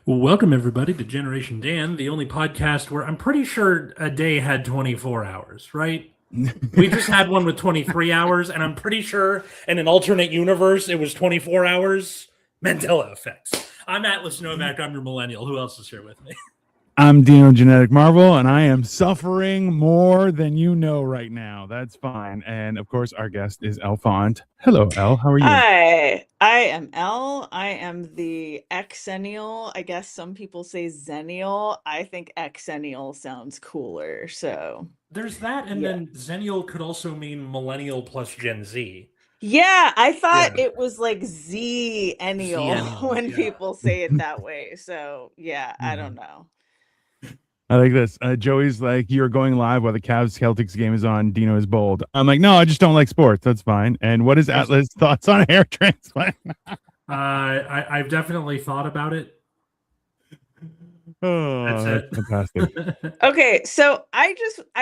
Welcome, everybody, to Generation Dan, the only podcast where I'm pretty sure a day had 24 hours, right? We just had one with 23 hours, and I'm pretty sure in an alternate universe it was 24 hours. Mandela effects. I'm Atlas Novak. I'm your millennial. Who else is here with me? I'm Dino Genetic Marvel, and I am suffering more than you know right now. That's fine. And of course, our guest is Faunt. Hello, Elle. How are you? Hi, I am Elle. I am the Xennial. I guess some people say Zennial. I think Xennial sounds cooler. So There's that, and yeah. then Zennial could also mean millennial plus Gen Z. Yeah, I thought Yeah. it was like Z-ennial Zennial, when yeah. people say it that way. So yeah, I don't know. I like this. Joey's like, you're going live while the Cavs Celtics game is on. Dino is bold. I'm like, no, I just don't like sports. That's fine. And what is Atlas' thoughts on hair transplant? I've definitely thought about it. Oh, that's fantastic. Okay, so I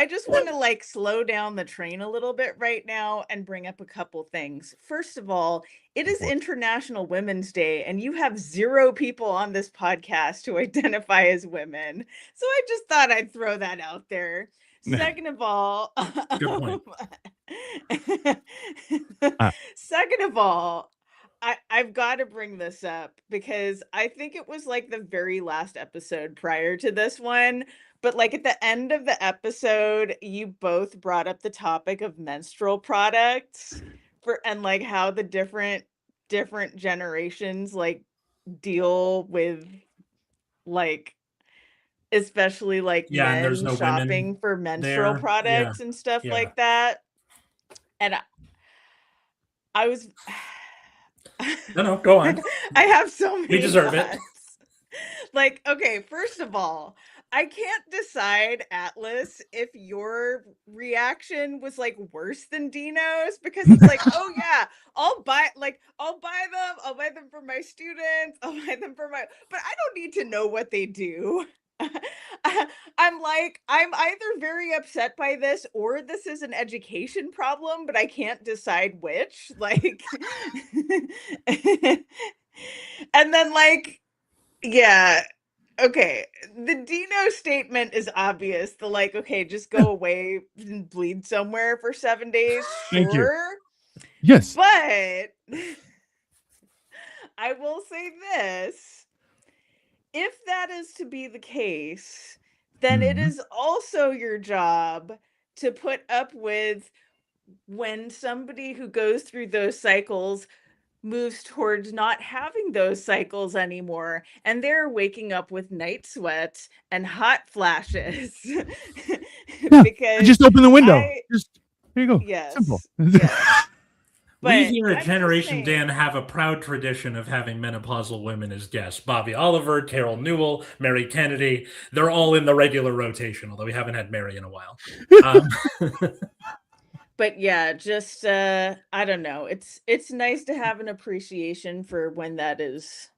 just want to like slow down the train a little bit right now and bring up a couple things. First of all, it is International Women's Day, and you have 0 people on this podcast who identify as women. So I just thought I'd throw that out there. Second of all, Good point. Second of all, I've got to bring this up because I think it was like the very last episode prior to this one, but like at the end of the episode, you both brought up the topic of menstrual products and like how the different generations like deal with like especially like men there's no shopping for menstrual there. products and stuff like that. And I was No, go on. I have so many. We deserve it. Like, okay, first of all, I can't decide, Atlas, if your reaction was like worse than Dino's because it's like, oh yeah, I'll buy them for my students, I'll buy them for my, but I don't need to know what they do. I'm either very upset by this or this is an education problem, but I can't decide which. Like, and then like, yeah, okay. The Dino statement is obvious. The like, okay, just go away and bleed somewhere for 7 days. Thank you. Sure. Yes. But I will say this. If that is to be the case, then it is also your job to put up with when somebody who goes through those cycles moves towards not having those cycles anymore, and they're waking up with night sweats and hot flashes. Yeah, because just open the window. Just here you go. Yes. Simple. Yes. We here at Generation Dan have a proud tradition of having menopausal women as guests. Bobby Oliver, Carol Newell, Mary Kennedy. They're all in the regular rotation, although we haven't had Mary in a while. But yeah, just I don't know. It's nice to have an appreciation for when that is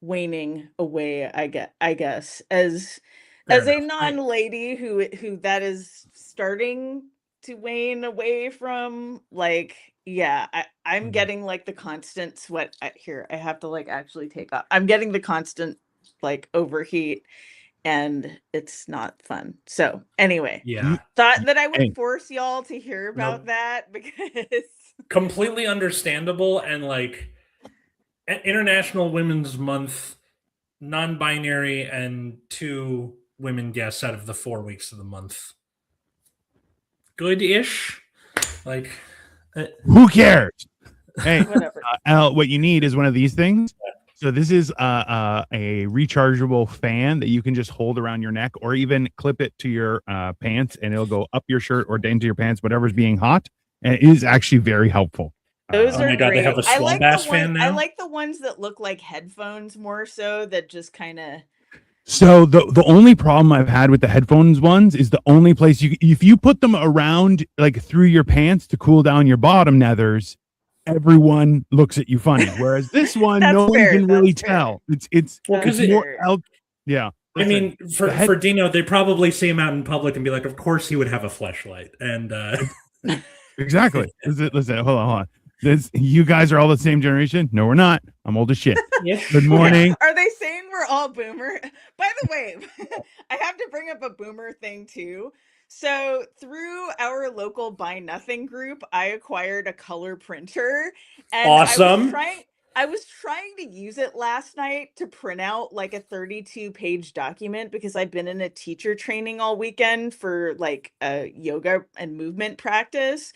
waning away, I guess. As a non-lady who that is starting to wane away from, like, yeah, I'm getting like the constant sweat here. I have to like actually take off. I'm getting the constant like overheat and it's not fun. So anyway, thought that I would force y'all to hear about that because completely understandable. And like International Women's Month, non-binary and 2 women guests out of the 4 weeks of the month. Good-ish. Like, who cares? Hey, whatever. What you need is one of these things. So this is a rechargeable fan that you can just hold around your neck, or even clip it to your pants, and it'll go up your shirt or into your pants, whatever's being hot. And it is actually very helpful. Those are great. They have a Swamp Bass fan now. I like the ones that look like headphones more so, that just kind of. So the only problem I've had with the headphones ones is the only place if you put them around like through your pants to cool down your bottom nethers, everyone looks at you funny. Whereas this one, no one can really tell. It's more out. Yeah. I mean, for Dino, they probably see him out in public and be like, of course he would have a fleshlight. And exactly. Listen, hold on. You guys are all the same generation? No, we're not. I'm old as shit. Yes. Good morning. Are they saying we're all boomer. By the way, I have to bring up a boomer thing too. So through our local Buy Nothing group, I acquired a color printer, and Awesome. I was trying to use it last night to print out like a 32-page document because I've been in a teacher training all weekend for like a yoga and movement practice.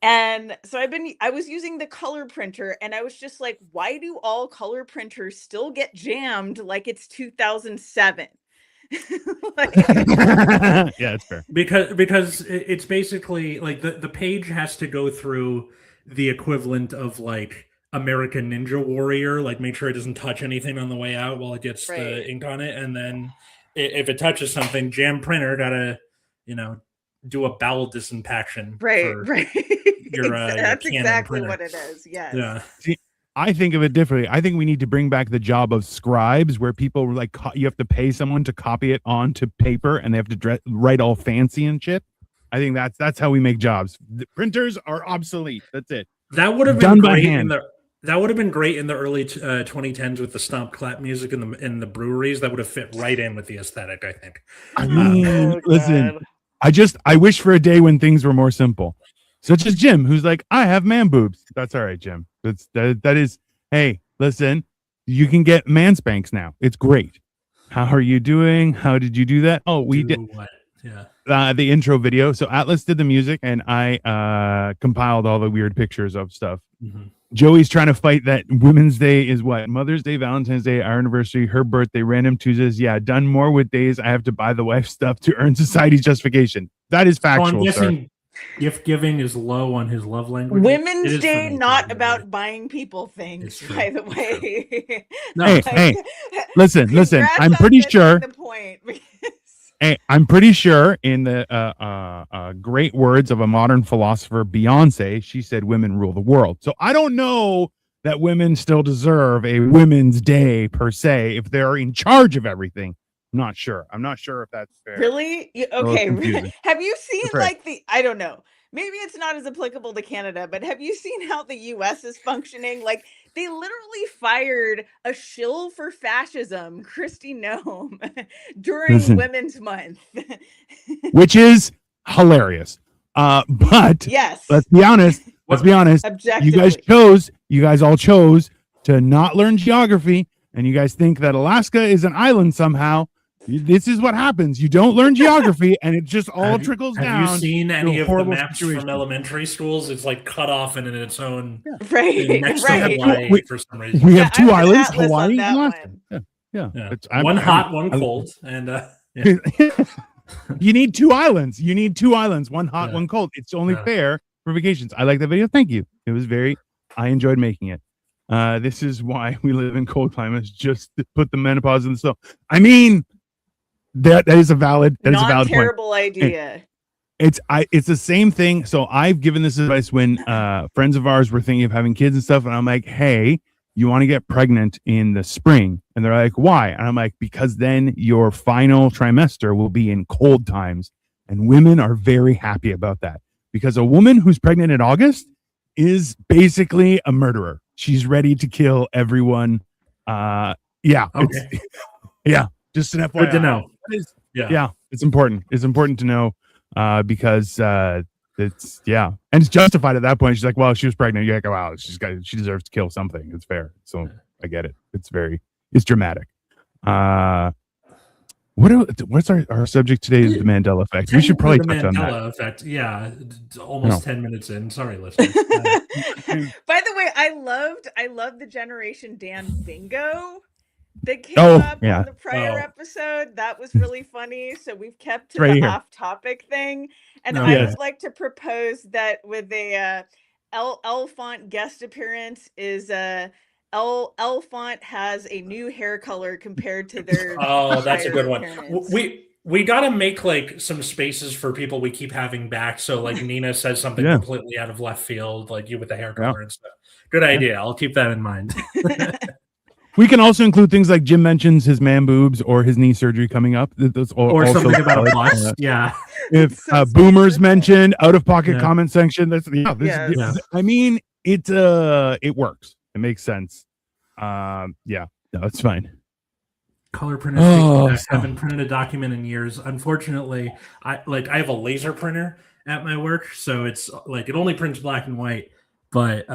And so I was using the color printer, and I was just like, why do all color printers still get jammed like it's 2007? Like, Yeah, it's fair. Because it's basically like the page has to go through the equivalent of like American Ninja Warrior, like make sure it doesn't touch anything on the way out while it gets Right. the ink on it, and then if it touches something, jam printer gotta do a bowel disinfection. right. Your That's Canon exactly printer. what it is. Yes. Yeah. See, I think of it differently. I think we need to bring back the job of scribes, where people were like, you have to pay someone to copy it onto paper, and they have to write all fancy and shit. I think that's how we make jobs. The printers are obsolete. That's it. That would have Done been by great hand. that would have been great in the early 2010s with the stomp clap music in the breweries. That would have fit right in with the aesthetic, I think. I mean, Oh, listen, God. I wish for a day when things were more simple, such as Jim, who's like, I have man boobs. That's all right, Jim. That is. Hey, listen, you can get man spanks now. It's great. How are you doing? How did you do that? Oh, we did. What? Yeah. The intro video. So Atlas did the music, and I compiled all the weird pictures of stuff. Mm-hmm. Joey's trying to fight that Women's Day is what? Mother's Day, Valentine's Day, our anniversary, her birthday, random Tuesdays. Yeah, done more with days I have to buy the wife stuff to earn society's justification. That is factual. So I'm guessing sir. gift giving is low on his love language. Women's Day, not about buying people things, by the way. No, hey, listen. Congrats I'm on pretty missing sure. the point. Hey, I'm pretty sure in the great words of a modern philosopher, Beyonce, she said women rule the world. So I don't know that women still deserve a Women's Day per se if they're in charge of everything. I'm not sure. I'm not sure if that's fair. Really? Okay. Have you seen like I don't know. Maybe it's not as applicable to Canada, but have you seen how the US is functioning? Like they literally fired a shill for fascism, Kristi Noem, during Women's Month. Which is hilarious. But yes, let's be honest. You guys all chose to not learn geography, and you guys think that Alaska is an island somehow. This is what happens. You don't learn geography, and it just all trickles down. Have you seen any of the maps from elementary schools? It's like cut off and in its own right. For some reason. We have two islands, Hawaii and Alaska. Yeah. One hot, one cold, and you need two islands. One hot, one cold. It's only fair for vacations. I like that video. Thank you. It was I enjoyed making it. This is why we live in cold climates, just to put the menopause in the snow. I mean, that is a valid terrible point. idea. It's the same thing. So I've given this advice when friends of ours were thinking of having kids and stuff, and I'm like, hey, you want to get pregnant in the spring? And they're like, why? And I'm like, because then your final trimester will be in cold times, and women are very happy about that, because a woman who's pregnant in August is basically a murderer. She's ready to kill everyone. Okay. Just an FYI. Good to know. It's important. It's important to know because and it's justified at that point. She's like, well, she was pregnant. You're like, wow, she deserves to kill something. It's fair. So I get it. It's dramatic. What's our subject today is the Mandela effect. We should probably touch on that. Mandela effect. Yeah, almost 10 minutes in. Sorry, listeners. By the way, I loved the Generation Dan bingo that came up on the prior episode. That was really funny. So we've kept to the off-topic thing, and I would like to propose that with a Faunt guest appearance is Faunt has a new hair color compared to their. Oh, that's a good one. Appearance. We got to make like some spaces for people we keep having back. So like Nina says something completely out of left field, like you with the hair color and stuff. Good idea. I'll keep that in mind. We can also include things like Jim mentions his man boobs or his knee surgery coming up. Or something about a bus. If boomers mentioned out of pocket comment section, I mean, it works. It makes sense. No, it's fine. Color printers I haven't printed a document in years. Unfortunately, I have a laser printer at my work, so it's like it only prints black and white. But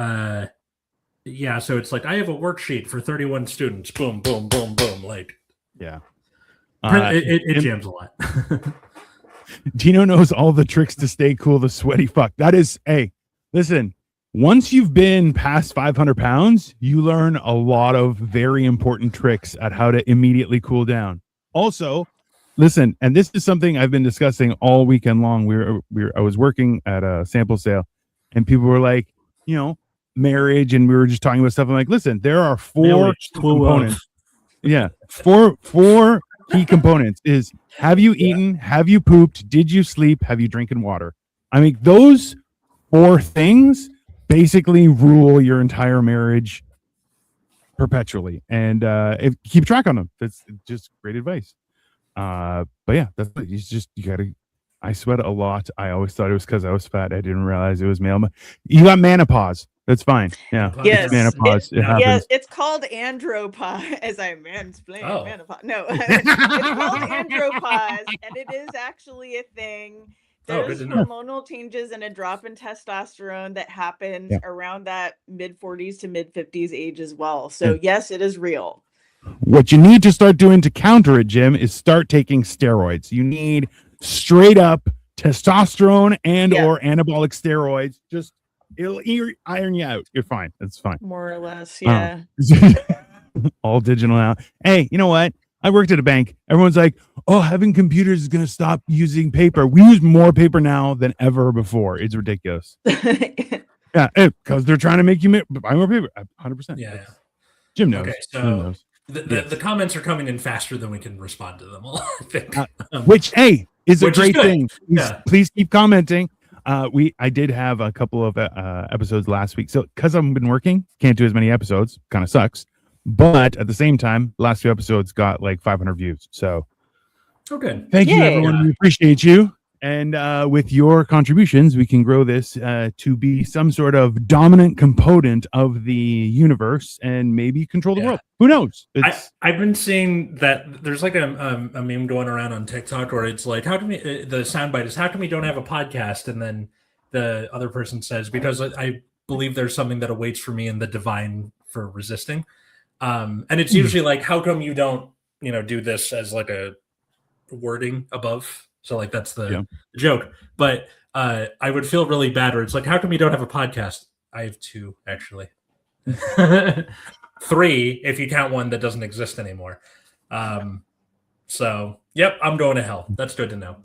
yeah, so it's like I have a worksheet for 31 students. Boom, boom, boom, boom. Like, yeah, it jams a lot. Dino knows all the tricks to stay cool. The sweaty fuck. That is, hey, listen. Once you've been past 500 pounds, you learn a lot of very important tricks at how to immediately cool down. Also, listen, and this is something I've been discussing all weekend long. I was working at a sample sale, and people were like, marriage, and we were just talking about stuff. I'm like, listen, there are four components. Yeah, four key components is: have you eaten? Have you pooped? Did you sleep? Have you drinking water? I mean, those 4 things basically rule your entire marriage perpetually, and keep track on them. That's just great advice. But yeah, that's you gotta. I sweat a lot. I always thought it was because I was fat. I didn't realize it was male. You got menopause. That's fine. Yeah. Yes. It's menopause. It happens. Yes, it's called andropause. As I mansplain menopause. No, it's called andropause, and it is actually a thing. There's hormonal changes and a drop in testosterone that happens around that mid 40s to mid 50s age as well. So yes, it is real. What you need to start doing to counter it, Jim, is start taking steroids. You need straight up testosterone and or anabolic steroids. Just it'll iron you out. You're fine. That's fine. More or less, yeah. All digital now. Hey, you know what? I worked at a bank. Everyone's like, oh, having computers is going to stop using paper. We use more paper now than ever before. It's ridiculous. Yeah, because they're trying to make you buy more paper. 100%. Yeah. Jim knows. Okay, so Jim knows. The comments are coming in faster than we can respond to them all, I think. Which, hey, is a great thing. Please keep commenting. I did have a couple of episodes last week. So because I've been working, can't do as many episodes. Kind of sucks. But at the same time, last 2 episodes got like 500 views. So good. Thank you, everyone. We appreciate you. And with your contributions, we can grow this to be some sort of dominant component of the universe and maybe control the world. Who knows? I've been seeing that there's like a meme going around on TikTok where it's like, how can we, the soundbite is, how come we don't have a podcast? And then the other person says, because I believe there's something that awaits for me in the divine for resisting. And it's usually like, how come you don't, do this as like a wording above? So like that's the joke. But I would feel really bad where it's like, how come you don't have a podcast? I have 2 actually. 3 if you count one that doesn't exist anymore. So yep, I'm going to hell. That's good to know.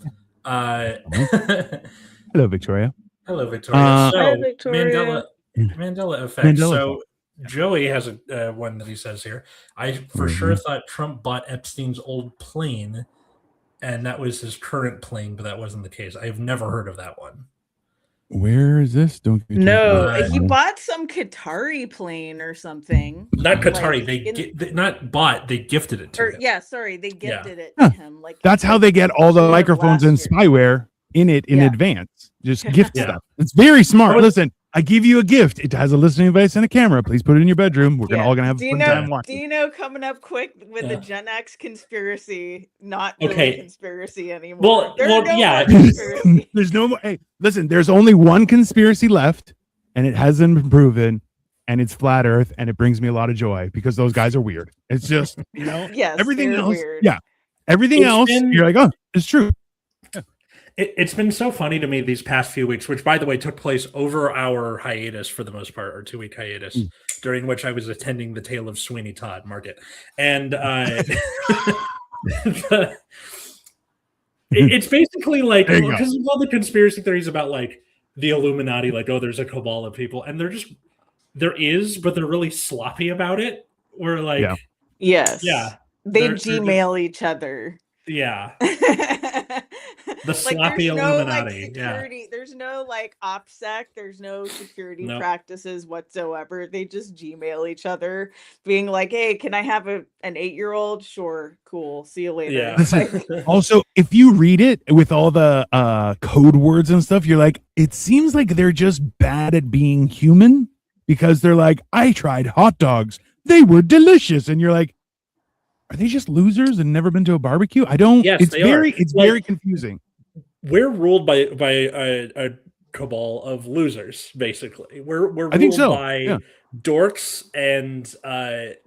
Hello, Victoria. Hello, Victoria. So Hi, Victoria. Mandela effect. Joey has a one that he says here. I for sure thought Trump bought Epstein's old plane, and that was his current plane, but that wasn't the case. I've never heard of that one. Where is this? He bought some Qatari plane or something. Not Qatari. They not bought. They gifted it to him. Yeah, sorry, they gifted it to him. Like that's how they get all the microphones and spyware in advance. Just gift stuff. It's very smart. Listen, I give you a gift. It has a listening device and a camera. Please put it in your bedroom. We're all gonna have a fun time watching. Dino coming up quick with the Gen X conspiracy, not really conspiracy anymore. Well, There's no more. Hey, listen. There's only one conspiracy left, and it hasn't been proven, and it's flat Earth, and it brings me a lot of joy because those guys are weird. It's just everything else. Weird. Yeah, everything else. You're like, oh, it's true. It's been so funny to me these past few weeks, which, by the way, took place over our hiatus for the most part, our 2-week hiatus, during which I was attending the Tale of Sweeney Todd market. And it's basically like, because of all the conspiracy theories about like the Illuminati, like, oh, there's a cabal of people. And there is, but they're really sloppy about it. We're like, they Gmail each other. Yeah. The sloppy Illuminati. Security. There's no like OPSEC. There's no security practices whatsoever. They just Gmail each other, being like, "Hey, can I have an 8-year-old? Sure, cool. See you later." Yeah. Also, if you read it with all the code words and stuff, you're like, it seems like they're just bad at being human because they're like, "I tried hot dogs. They were delicious," and you're like, are they just losers and never been to a barbecue? I don't. Yes, it's they very are. it's Like, very confusing. We're ruled by a cabal of losers, basically. We're I think ruled so. by Yeah. dorks and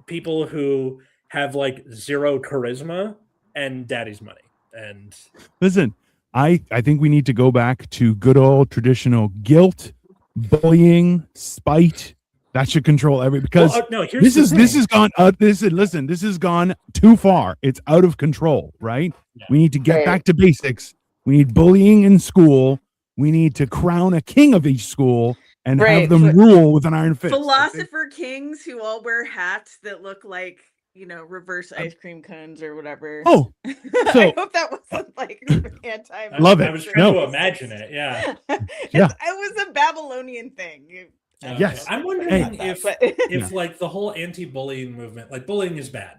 people who have like zero charisma and daddy's money. And Listen, I think we need to go back to good old traditional guilt, bullying, spite. That should control because no, here's this has gone. Listen, this has gone too far. It's out of control. Right? Yeah. We need to get back to basics. We need bullying in school. We need to crown a king of each school and have them rule with an iron fist. Philosopher kings who all wear hats that look like, reverse ice cream cones or whatever. Oh, so I hope that wasn't like anti. Love it. I was trying to imagine it. Yeah. Yeah. It was a Babylonian thing. Yes. I'm wondering if like the whole anti-bullying movement, like bullying is bad.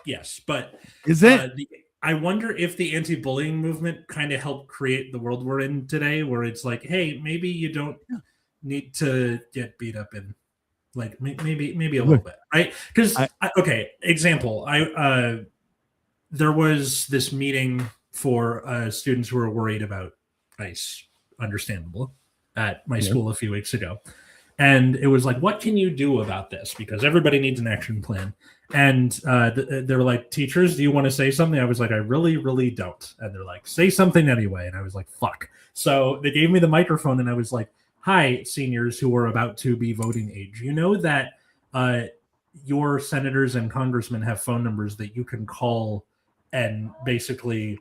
Yes, but is it? I wonder if the anti-bullying movement kind of helped create the world we're in today, where it's like, hey, maybe you don't need to get beat up in, like maybe a little bit, right? Because example, there was this meeting for students who were worried about ICE, understandable, at my school a few weeks ago. And it was like, what can you do about this? Because everybody needs an action plan. And they were like, teachers, do you want to say something? I was like, I really, really don't. And they're like, say something anyway. And I was like, fuck. So they gave me the microphone and I was like, hi, seniors who are about to be voting age. You know that your senators and congressmen have phone numbers that you can call and basically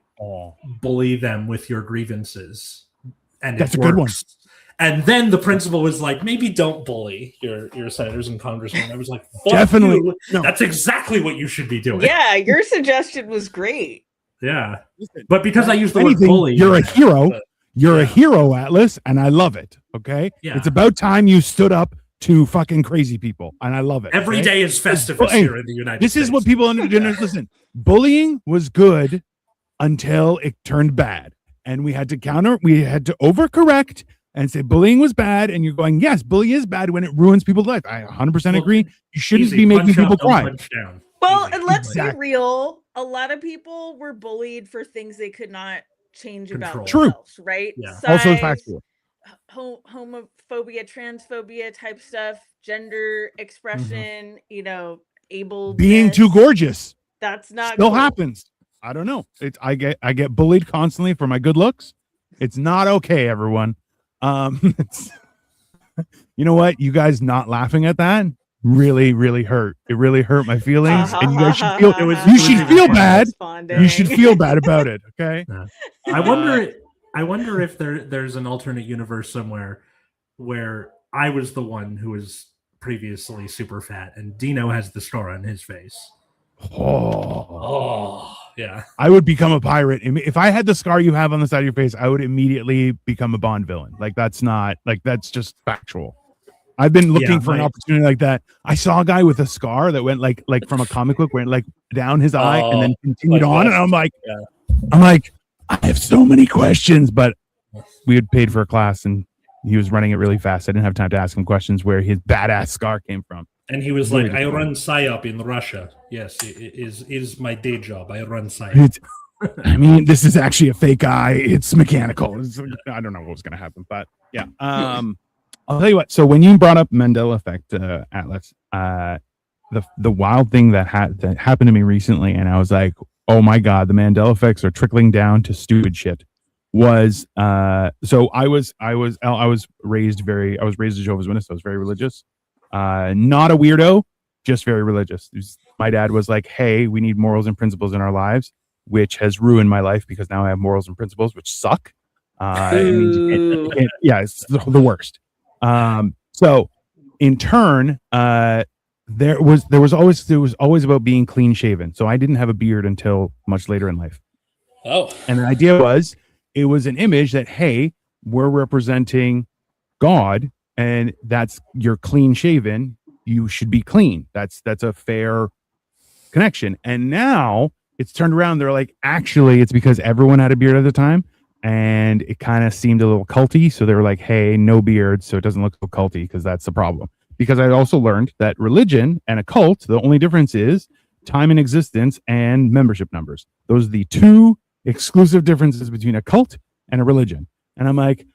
bully them with your grievances. And that's a good one. And then the principal was like, maybe don't bully your senators and congressmen. I was like, definitely. No. That's exactly what you should be doing. Yeah, your suggestion was great. Yeah. But because I used the word bully. You're a hero. You're a hero, Atlas, and I love it. Okay? Yeah. It's about time you stood up to fucking crazy people, and I love it. Every day is Festivus here in the United States. This is what people understand. Listen, bullying was good until it turned bad. And we had to overcorrect and say bullying was bad, and you're going, yes, bullying is bad when it ruins people's life. I 100% agree. You shouldn't be making people cry. Well, and let's be real. A lot of people were bullied for things they could not change about themselves, right? Yeah. Size, also factual. Homophobia, transphobia type stuff, gender expression, able being too gorgeous. That's not still happens. I don't know. I get bullied constantly for my good looks. It's not okay, everyone. You know what? You guys not laughing at that really, really hurt. It really hurt my feelings, and you guys should feel. You should feel bad. You should feel bad about it. Okay. I wonder if there's an alternate universe somewhere where I was the one who was previously super fat, and Dino has the scar on his face. Oh, yeah. I would become a pirate. If I had the scar you have on the side of your face, I would immediately become a Bond villain. That's just factual. I've been looking for an opportunity like that. I saw a guy with a scar that went like from a comic book, went like down his eye and then continued on. And I'm like, I have so many questions, but we had paid for a class and he was running it really fast. I didn't have time to ask him questions where his badass scar came from. And he was like, I run PSYOP in Russia. Yes, it is my day job. I run PSYOP. I mean, this is actually a fake eye. It's mechanical. I don't know what was going to happen, but yeah. I'll tell you what. So when you brought up Mandela effect, Atlas, the wild thing that happened to me recently, and I was like, oh my God, the Mandela effects are trickling down to stupid shit. Was so I was raised a Jehovah's Witness. I was very religious. Not a weirdo, just very religious. My dad was like, hey, we need morals and principles in our lives, which has ruined my life because now I have morals and principles, which suck. It's the worst. So in turn, there was always about being clean shaven. So I didn't have a beard until much later in life. Oh, and the idea was, it was an image that, hey, we're representing God, and you're clean shaven. You should be clean. That's a fair connection. And now it's turned around. They're like, actually, it's because everyone had a beard at the time, and it kind of seemed a little culty. So they were like, hey, no beard, so it doesn't look so culty, because that's the problem. Because I also learned that religion and a cult, the only difference is time in existence and membership numbers. Those are the two exclusive differences between a cult and a religion. And I'm like,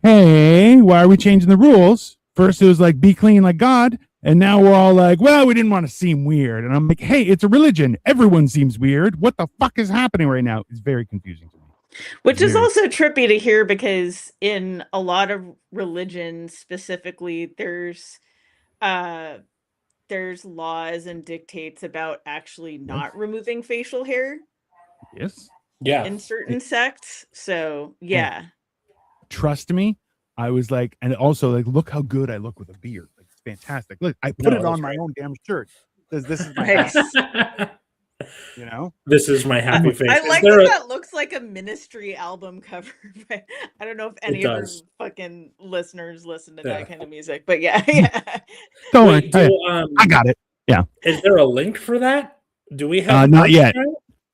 hey, why are we changing the rules? First it was like, be clean like God. And now we're all like, well, we didn't want to seem weird. And I'm like, hey, it's a religion. Everyone seems weird. What the fuck is happening right now? It's very confusing to me. Which is also trippy to hear, because in a lot of religions specifically, there's laws and dictates about actually not removing facial hair. Yes. Yeah. In certain sects. So yeah. Trust me. I was like, and also like, look how good I look with a beard. Like, it's fantastic. Look, I put it on my own damn shirt. This is my hat. You know, this is my happy face. I like that looks like a Ministry album cover. But I don't know if any of our fucking listeners listen to that kind of music, but yeah. Don't worry, I got it. Yeah. Is there a link for that? Do we have not yet?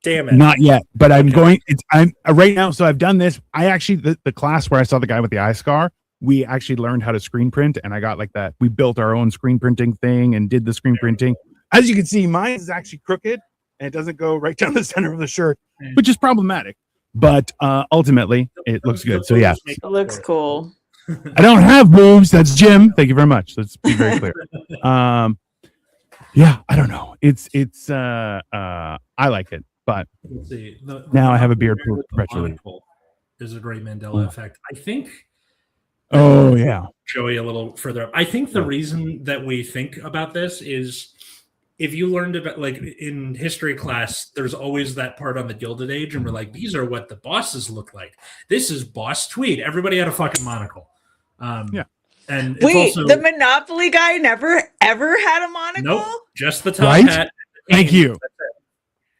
Damn it. Not yet, but I'm going. I'm right now. So I've done this. I actually the class where I saw the guy with the eye scar. We actually learned how to screen print, and I got like that. We built our own screen printing thing and did the screen printing. As you can see, mine is actually crooked, and it doesn't go right down the center of the shirt, which is problematic. But ultimately, it looks good. So yeah, it looks cool. I don't have boobs. That's Jim. Thank you very much. Let's be very clear. Yeah, I don't know. It's I like it, but let's see. Now I have a beard perpetually. Is a great Mandela effect. I think. Oh yeah. Joey a little further up. I think the reason that we think about this is if you learned about, like in history class, there's always that part on the Gilded Age, and we're like, these are what the bosses look like. This is Boss Tweed. Everybody had a fucking monocle. Yeah. And wait, the Monopoly guy never ever had a monocle? Nope, just the top hat. Thank you.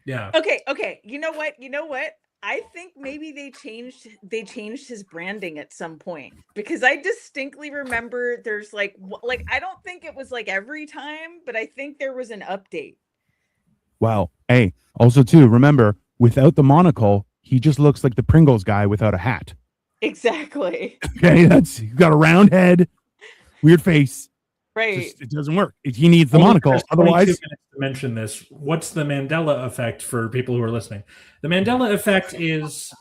Yeah. Okay. You know what? I think maybe they changed his branding at some point, because I distinctly remember there's like I don't think it was like every time, but I think there was an update. Wow. Hey, also too, remember, without the monocle, he just looks like the Pringles guy without a hat. Exactly. Okay, he's got a round head, weird face. Right. It doesn't work. He needs the monocle. Otherwise, 22 minutes to mention this. What's the Mandela effect for people who are listening? The Mandela effect is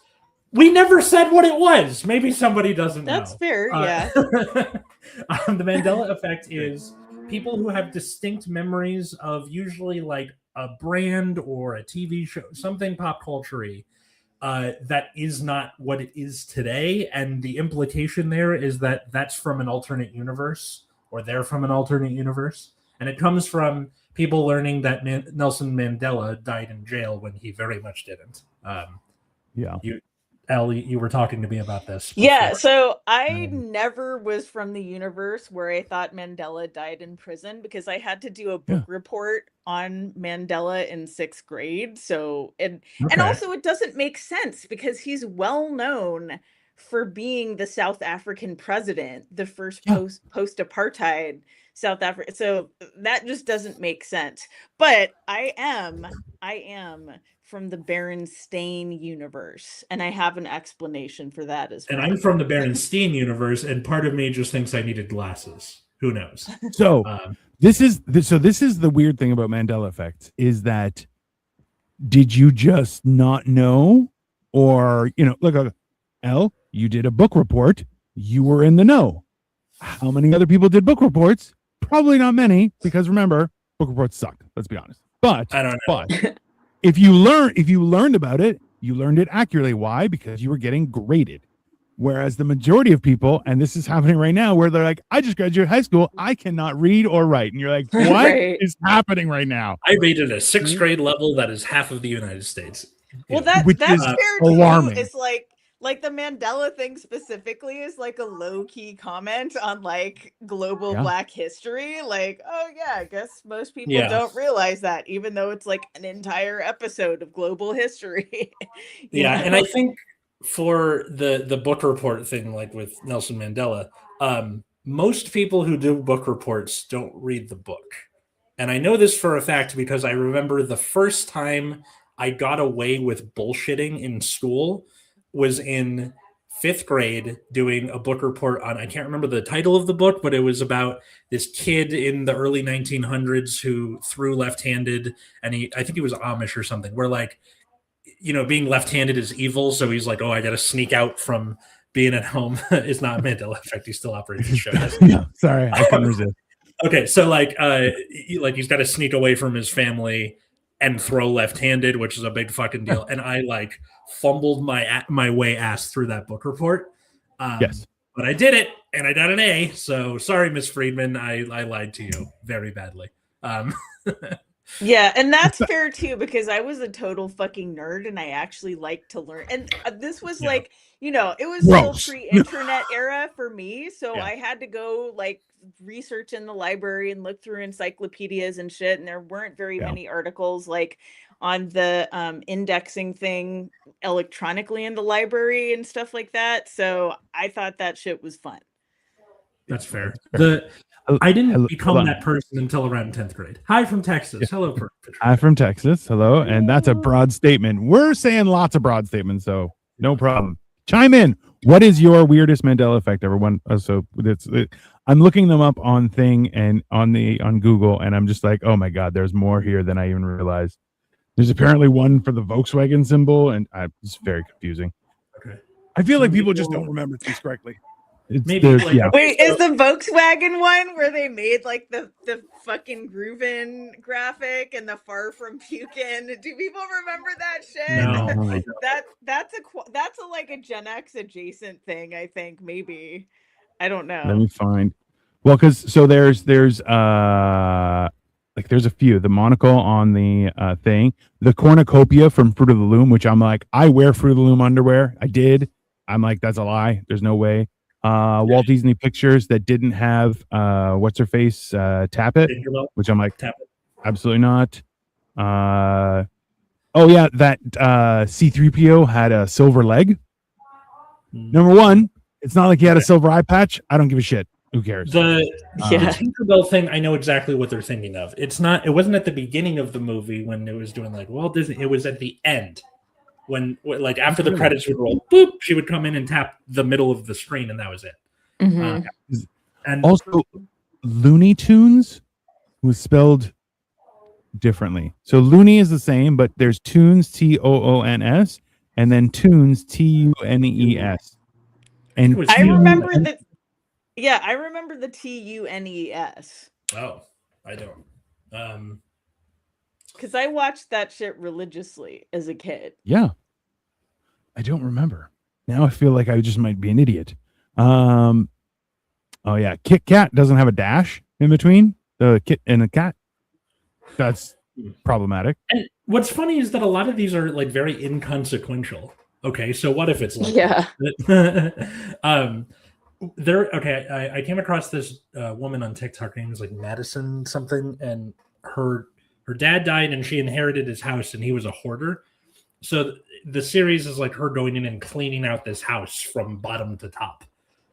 we never said what it was. Maybe somebody doesn't know. That's fair. Yeah. The Mandela effect is people who have distinct memories of usually like a brand or a TV show, something pop culture-y, that is not what it is today. And the implication there is that that's from an alternate universe, or they're from an alternate universe. And it comes from people learning that Nelson Mandela died in jail when he very much didn't. Ellie, you were talking to me about this before. Yeah, so I never was from the universe where I thought Mandela died in prison, because I had to do a book report on Mandela in 6th grade. So, and also it doesn't make sense, because he's well known for being the South African president, the first post-apartheid South Africa. So that just doesn't make sense. But I am from the Berenstain universe, and I have an explanation for that as well. And I'm from the Berenstain universe, and part of me just thinks I needed glasses. Who knows? So this is the weird thing about Mandela effect, is that did you just not know, or look, Elle, you did a book report, you were in the know. How many other people did book reports? Probably not many, because remember, book reports suck. Let's be honest. But I don't know. But if you learned about it, you learned it accurately. Why? Because you were getting graded. Whereas the majority of people, and this is happening right now, where they're like, I just graduated high school, I cannot read or write. And you're like, what is happening right now? I rated a 6th grade level that is half of the United States. Well, that's fair alarming. too. It's like the Mandela thing specifically is like a low-key comment on like global Black history. Like, oh yeah, I guess most people don't realize that, even though it's like an entire episode of global history. And I think for the book report thing, like with Nelson Mandela, most people who do book reports don't read the book. And I know this for a fact because I remember the first time I got away with bullshitting in school was in fifth grade doing a book report on, I can't remember the title of the book, but it was about this kid in the early 1900s who threw left-handed, and I think he was Amish or something, where like, being left-handed is evil. So he's like, oh, I got to sneak out from being at home. It's not Mandela effect. He still operates the show. No, sorry, I couldn't resist. Okay. So like he's got to sneak away from his family and throw left-handed, which is a big fucking deal. And I like fumbled my way ass through that book report. Yes. But I did it, and I got an A. So sorry, Miss Friedman. I lied to you very badly. Yeah, and that's fair too, because I was a total fucking nerd and I actually like to learn. And this was like, it was still pre-internet era for me. So I had to go like research in the library and look through encyclopedias and shit. And there weren't very many articles like on the indexing thing electronically in the library and stuff like that. So I thought that shit was fun. That's fair. I didn't become that person until around 10th grade. Hi from Texas. Hello, Patricia. Hi from Texas. Hello. And that's a broad statement. We're saying lots of broad statements, so no problem. Chime in. What is your weirdest Mandela effect, everyone? I'm looking them up on Thing and on Google, and I'm just like, oh my God, there's more here than I even realized. There's apparently one for the Volkswagen symbol, and it's very confusing. Okay. I feel like people just don't remember things correctly. Wait, is the Volkswagen one where they made like the fucking Groovin graphic and the far from pukin? Do people remember that shit? No. that's a like a Gen X adjacent thing, I think, maybe. I don't know. Let me find. Well, because there's a few. The monocle on the thing, the cornucopia from Fruit of the Loom, which I'm like, I wear Fruit of the Loom underwear. I did. I'm like, that's a lie. There's no way. Walt Disney Pictures that didn't have what's her face tap it, which I'm like, tap it. Absolutely not. That C-3PO had a silver leg. Number one, it's not like he had a silver eye patch. I don't give a shit. Who cares? The Tinkerbell thing, I know exactly what they're thinking of. It wasn't at the beginning of the movie when it was doing like Walt Disney. It was at the end. When like after the credits would roll, boop, she would come in and tap the middle of the screen, and that was it. Mm-hmm. And also, Looney Tunes was spelled differently. So Looney is the same, but there's Tunes Toons, and then Tunes Tunes. And I remember that. Yeah, I remember the Tunes. Oh, I don't. Because I watched that shit religiously as a kid. Yeah. I don't remember. Now I feel like I just might be an idiot. Oh yeah. Kit Kat doesn't have a dash in between the kit and the cat. That's problematic. And what's funny is that a lot of these are like very inconsequential. Okay, so what if it's like I came across this woman on TikTok. Her name was like Madison something, and her dad died and she inherited his house, and he was a hoarder. So the series is like her going in and cleaning out this house from bottom to top.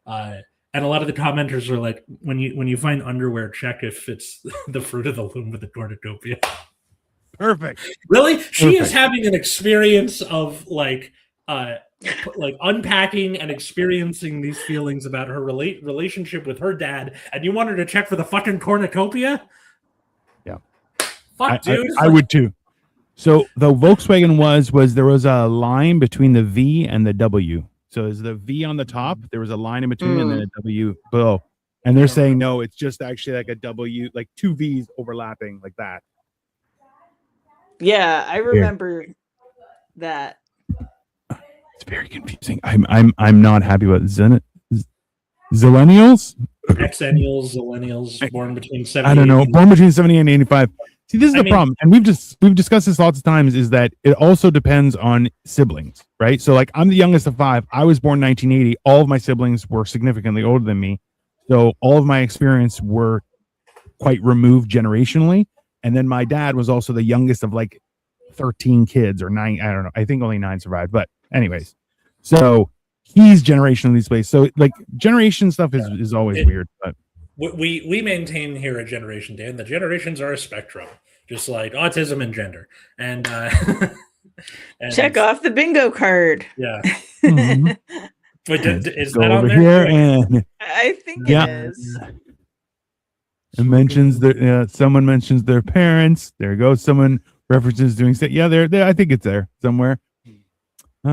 And a lot of the commenters are like, when you find underwear, check if it's the Fruit of the Loom with the cornucopia. Perfect. Really? She is having an experience of like unpacking and experiencing these feelings about her relationship with her dad, and you want her to check for the fucking cornucopia? Yeah. Fuck, dude. I would too. So the Volkswagen was there was a line between the V and the W. So there's the V on the top, there was a line in between, and then a W below. And they're saying no, it's just actually like a W, like two V's overlapping like that. Yeah, I remember that. It's very confusing. I'm not happy with Zillennials? Exennials, Zillennials, born between 70. I don't know. Born between 70 and 85. See, this is the problem, and we've discussed this lots of times. Is that it also depends on siblings, right? So, like, I'm the youngest of 5. I was born 1980. All of my siblings were significantly older than me, so all of my experience were quite removed generationally. And then my dad was also the youngest of like 13 kids or 9. I don't know. I think only 9 survived, but anyways, so he's generationally displaced. So like generation stuff is always weird, but. We maintain here at Generation Dan, the generations are a spectrum, just like autism and gender. And check off the bingo card. Yeah. Mm-hmm. Wait, is Go that on over there? here and I think Yeah. it is. it mentions that someone mentions their parents. There goes someone references doing stuff. Yeah, there. I think it's there somewhere. Oh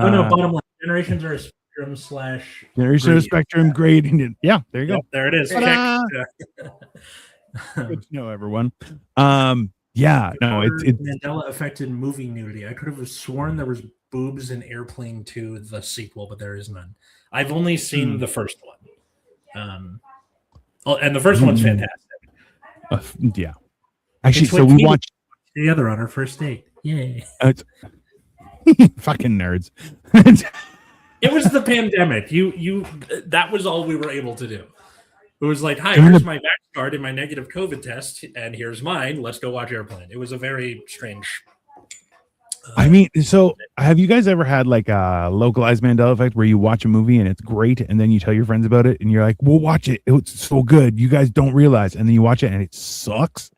no, bottom line. Generations are a spectrum slash Generation of Spectrum grading it. Yeah, there you Yep, go. there it is. Ta-da! Check. Good to know, everyone. Yeah, no, it's Mandela affected movie nudity. I could have sworn there was boobs in Airplane 2, the sequel, but there is none. I've only seen the first one. And the first one's fantastic. yeah. Actually, It's so what we watched together on our first date. Yay. fucking nerds. It was the pandemic. That was all we were able to do. It was like, hi, here's my vax card and my negative COVID test, and here's mine. Let's go watch Airplane. It was a very strange. I mean, so have you guys ever had like a localized Mandela effect where you watch a movie and it's great, and then you tell your friends about it, and you're like, "We'll watch it. It's so good. You guys don't realize," and then you watch it and it sucks,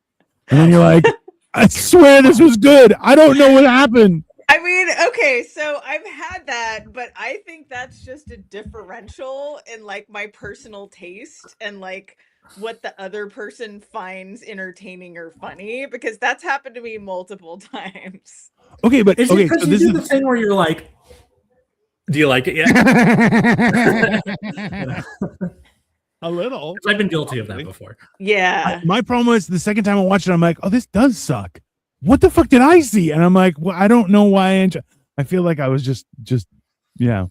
and then you're like, "I swear this was good. I don't know what happened." I mean, okay, so I've had that, but I think that's just a differential in like my personal taste and like what the other person finds entertaining or funny, because that's happened to me multiple times. Okay, but Is okay, it because so you this do the thing where you're like, do you like it yet? a little. I've been guilty of that before. Yeah. My problem was the second time I watched it, I'm like, "Oh, this does suck. What the fuck did I see?" And I'm like, "Well, I don't know why." I feel like I was just yeah.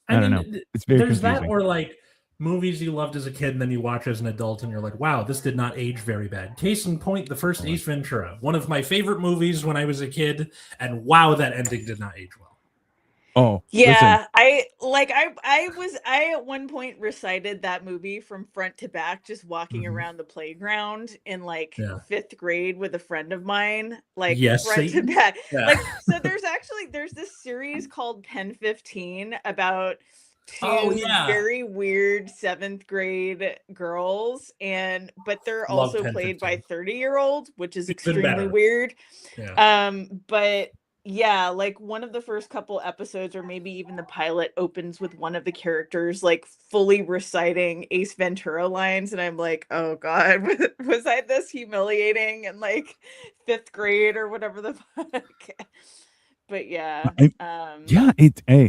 I don't know. It's very there's confusing. that, or like movies you loved as a kid and then you watch as an adult and you're like, wow, this did not age very bad. Case in point, the first Ace Ventura, one of my favorite movies when I was a kid, and wow, that ending did not age well. Oh yeah, listen. I at one point recited that movie from front to back, just walking around the playground in like 5th grade with a friend of mine, like front to back. Yeah. Like, so there's this series called Pen 15 about two very weird 7th grade girls, but they're also played by 30-year-olds, which is extremely weird. But yeah, like one of the first couple episodes, or maybe even the pilot, opens with one of the characters like fully reciting Ace Ventura lines, and I'm like, oh god, was I this humiliating in like 5th grade or whatever the fuck? But yeah,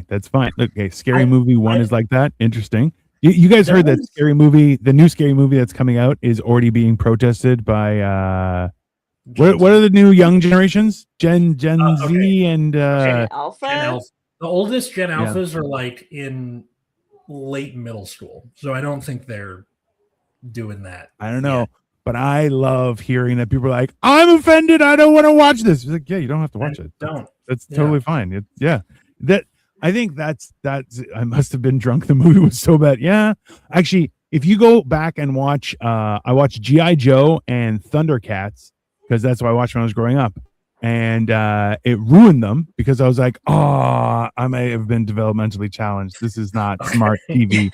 that's fine. Okay, Scary Movie 1 is like that. Interesting. You guys heard that Scary Movie, the new Scary Movie that's coming out, is already being protested by what are the new young generations? Gen Z and Gen Alpha? Gen Alpha. The oldest Gen Alphas are like in late middle school, so I don't think they're doing that. I don't know, but I love hearing that people are like, "I'm offended. I don't want to watch this." It's like, yeah, you don't have to watch it. That's totally fine. That I think that's I must have been drunk. The movie was so bad. Yeah, actually, if you go back and watch, I watched G.I. Joe and Thundercats, because that's what I watched when I was growing up, and it ruined them because I was like, "Oh, I may have been developmentally challenged. This is not smart TV."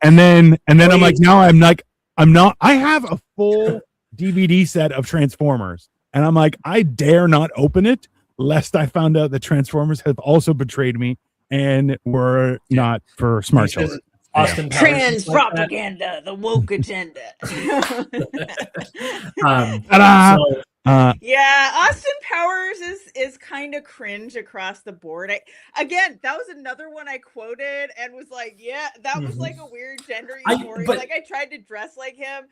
And then I'm like, now I'm not. I have a full DVD set of Transformers, and I'm like, I dare not open it lest I found out that Transformers have also betrayed me and were not for smart children. Trans propaganda, the woke agenda. Yeah, Austin Powers is kind of cringe across the board. Again, that was another one I quoted and was like, yeah, that was like a weird gender euphoria. Like I tried to dress like him.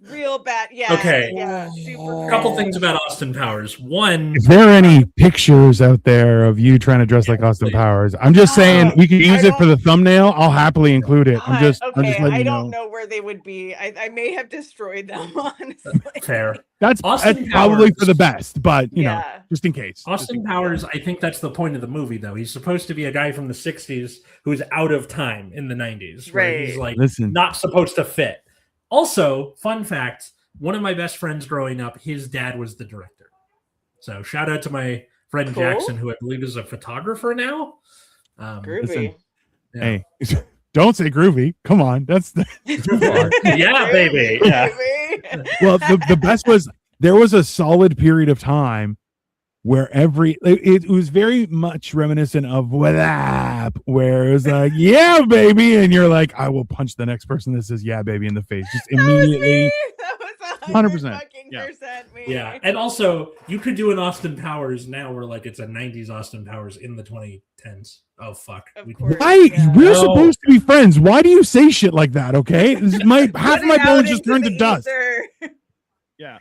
Real bad. Yeah. Okay. Yeah. Super. A couple things about Austin Powers. One, is there any pictures out there of you trying to dress like Austin Powers? I'm just saying we can use it for the thumbnail. I'll happily include it. I'm just I don't know where they would be. I may have destroyed them, honestly. Fair. That's probably for the best, but you know, just in case. Austin Powers, I think that's the point of the movie, though. He's supposed to be a guy from the 60s who's out of time in the 90s. Right. He's like not supposed to fit. Also, fun fact, one of my best friends growing up, his dad was the director. So shout out to my friend Jackson, who I believe is a photographer now. Groovy. Hey, don't say groovy. Come on. That's yeah, baby. Yeah. Well, the best was there was a solid period of time where it was very much reminiscent of what up, where it was like, yeah, baby, and you're like, I will punch the next person that says yeah, baby in the face just immediately. That was 100%. fucking Yeah. percent me. Yeah, and also you could do an Austin Powers now where like it's a 90s Austin Powers in the 2010s. Oh fuck. Of course. Why we're No. supposed to be friends? Why do you say shit like that? Okay, half Put my it out bones just into turned the to dust. ether. Yeah.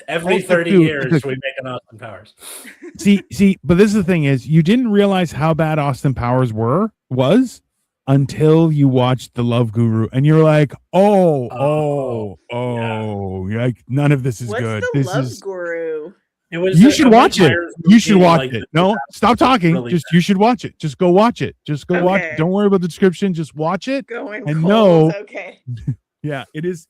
Every also 30 too, years we make an Austin Powers. see, but this is the thing is you didn't realize how bad Austin Powers was until you watched The Love Guru and you're like, oh, you're like, none of this is What's good. the This Love is Guru? It was you should watch it. You should watch like, it. No, stop talking. really Just you should watch it. Just go watch it. Just go watch it. Okay. Don't worry about the description. Just watch it. Going And cold. no- Okay. Yeah, it is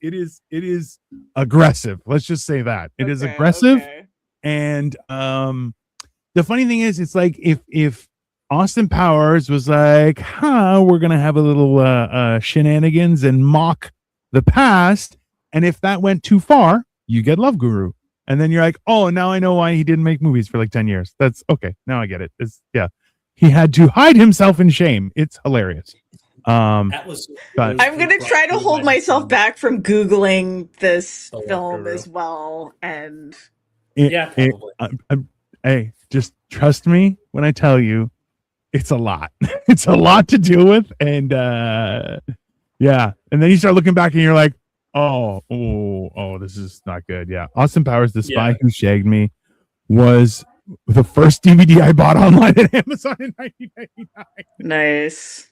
aggressive. Let's just say that. It is Okay, aggressive. okay. And the funny thing is, it's like if Austin Powers was like, we're gonna have a little shenanigans and mock the past, and if that went too far, you get Love Guru, and then you're like, oh, now I know why he didn't make movies for like 10 years. That's okay. Now I get it. He had to hide himself in shame. It's hilarious. I'm gonna try to hold myself back from Googling this film as well. And hey, just trust me when I tell you, it's a lot. It's a lot to deal with, and yeah. And then you start looking back, and you're like, oh, this is not good. Yeah, Austin Powers, The Spy Who Shagged Me, was the first DVD I bought online at Amazon in 1999. Nice.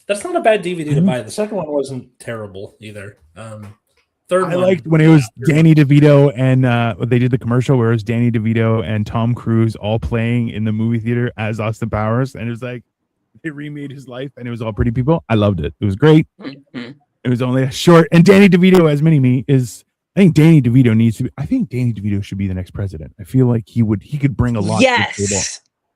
That's not a bad DVD to buy. The second one wasn't terrible either. Third I one, liked when it was Danny DeVito and they did the commercial where it was Danny DeVito and Tom Cruise all playing in the movie theater as Austin Powers, and it was like they remade his life, and it was all pretty people. I loved it. It was great. Mm-hmm. It was only a short. And Danny DeVito as Mini-Me is. I think Danny DeVito needs to be. I think Danny DeVito should be the next president. I feel like he could bring a lot. Yes. To the table.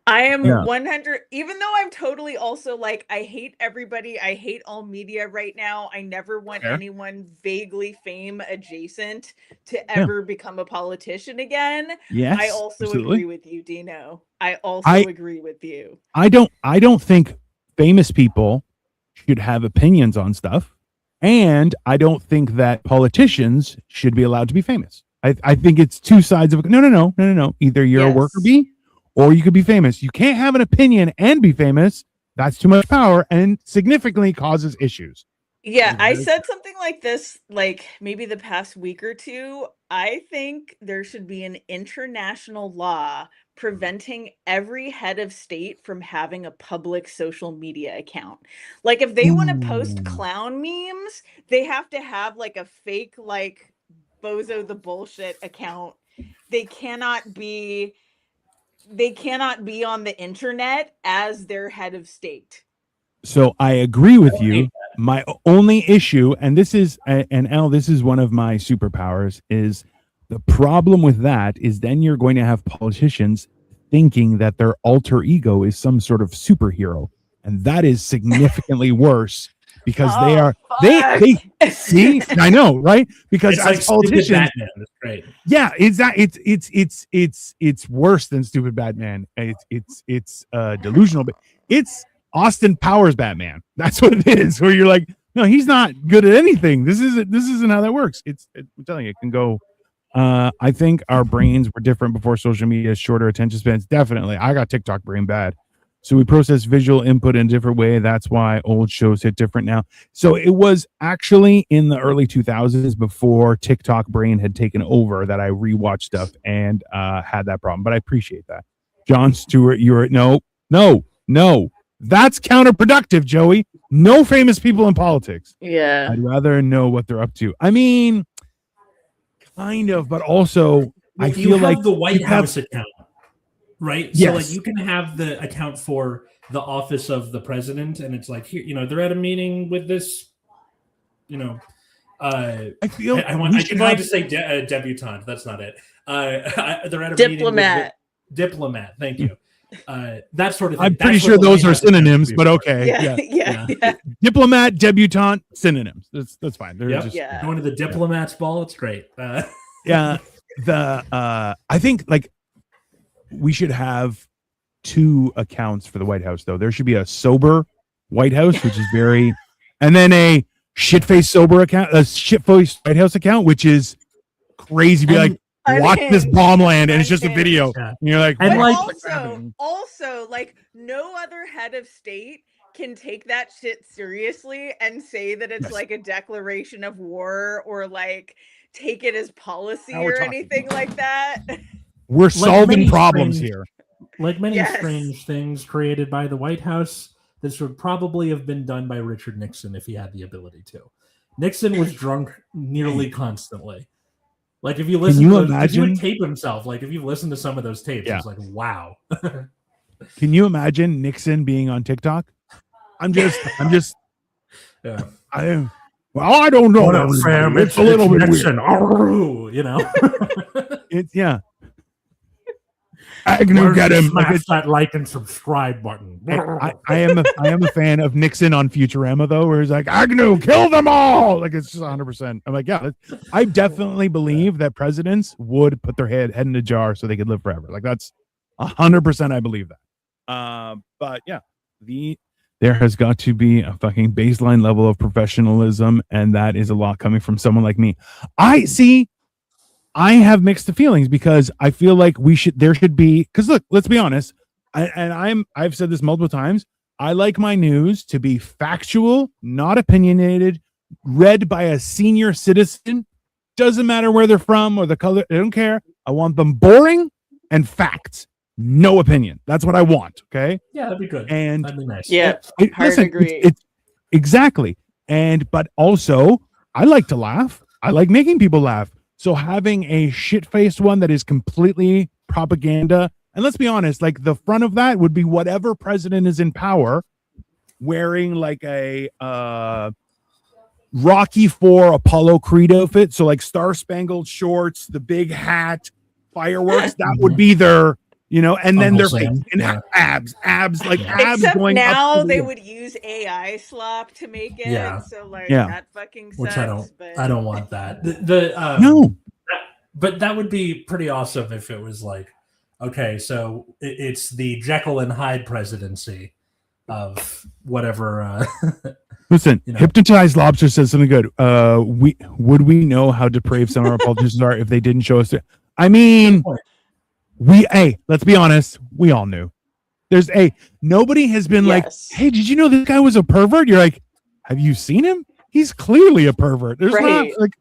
I am 100, even though I'm totally also like, I hate everybody. I hate all media right now. I never want anyone vaguely fame adjacent to ever become a politician again. Yes. I also absolutely. agree with you, Dino. I also agree with you. I don't think famous people should have opinions on stuff. And I don't think that politicians should be allowed to be famous. I think it's two sides of no. Either you're a worker bee or you could be famous. You can't have an opinion and be famous. That's too much power and significantly causes issues. Yeah, I said something like this, like maybe the past week or two. I think there should be an international law preventing every head of state from having a public social media account. Like if they want to post clown memes, they have to have like a fake, like Bozo the Bullshit account. They cannot be on the internet as their head of state. So I agree with you. My only issue, and this is one of my superpowers, is the problem with that is then you're going to have politicians thinking that their alter ego is some sort of superhero. And that is significantly worse because they see, I know, right? Because it's as like politicians, Batman. That's great. Yeah, it's worse than Stupid Batman. It's delusional, but it's Austin Powers Batman. That's what it is. Where you're like, no, he's not good at anything. This isn't how that works. I'm telling you, it can go. I think our brains were different before social media, shorter attention spans. Definitely, I got TikTok brain bad. So we process visual input in a different way. That's why old shows hit different now. So it was actually in the early 2000s before TikTok brain had taken over that I rewatched stuff and had that problem. But I appreciate that. Jon Stewart, no. That's counterproductive, Joey. No famous people in politics. Yeah. I'd rather know what they're up to. I mean, kind of, but also I feel like the White House account. Right. Yes. So like you can have the account for the office of the president, and it's like here, they're at a meeting with this, I feel I tried to say debutante. That's not it. They're at a diplomat. Meeting with diplomat. Thank you. That sort of thing. I'm pretty sure those are synonyms, but okay. Yeah. Diplomat, debutante, synonyms. That's fine. They're just going to the diplomats ball. It's great. I think like we should have 2 accounts for the White House, though. There should be a sober White House, which is very, and then a shit-faced sober account, a shit-faced White House account, which is crazy. Be like, watch this bomb land, and it's just a video. Yeah. And you're like, And like, also, like, no other head of state can take that shit seriously and say that it's like a declaration of war or like take it as policy or anything like that. We're solving problems here. Like many strange things created by the White House, this would probably have been done by Richard Nixon if he had the ability to. Nixon was drunk nearly constantly. Like if you listen to those, he would tape himself. Like if you listen to some of those tapes, it's like, wow. Can you imagine Nixon being on TikTok? I'm just yeah. I don't know. It's a little bit Nixon. weird. You know? It's Agnew, get him. Smash that like and subscribe button. I am a fan of Nixon on Futurama though, where he's like, Agnew, kill them all. Like it's just 100%. I'm like, yeah, I definitely believe that presidents would put their head in a jar so they could live forever. Like that's 100%. I believe that. But yeah, there has got to be a fucking baseline level of professionalism, and that is a lot coming from someone like me. I have mixed feelings because I feel like there should be, because look, let's be honest. I've said this multiple times. I like my news to be factual, not opinionated, read by a senior citizen. Doesn't matter where they're from or the color. I don't care. I want them boring and facts. No opinion. That's what I want. Okay. Yeah, that'd be good. And that'd be nice. Yeah, listen, agree. It's exactly. But also, I like to laugh. I like making people laugh. So having a shit-faced one that is completely propaganda, and let's be honest, like the front of that would be whatever president is in power wearing like a Rocky IV Apollo Creed outfit. So like star-spangled shorts, the big hat, fireworks. That would be their, and then their abs like abs. Except going now up they would use AI slop to make it. Yeah. So like that fucking sucks. Which I don't want that. No. But that would be pretty awesome if it was like, okay, so it's the Jekyll and Hyde presidency of whatever. Listen, Hypnotized Lobster says something good. Would we know how depraved some of our politicians are if they didn't show us? I mean, let's be honest. We all knew. Nobody has been like, hey, did you know this guy was a pervert? You're like, have you seen him? He's clearly a pervert. There's not like,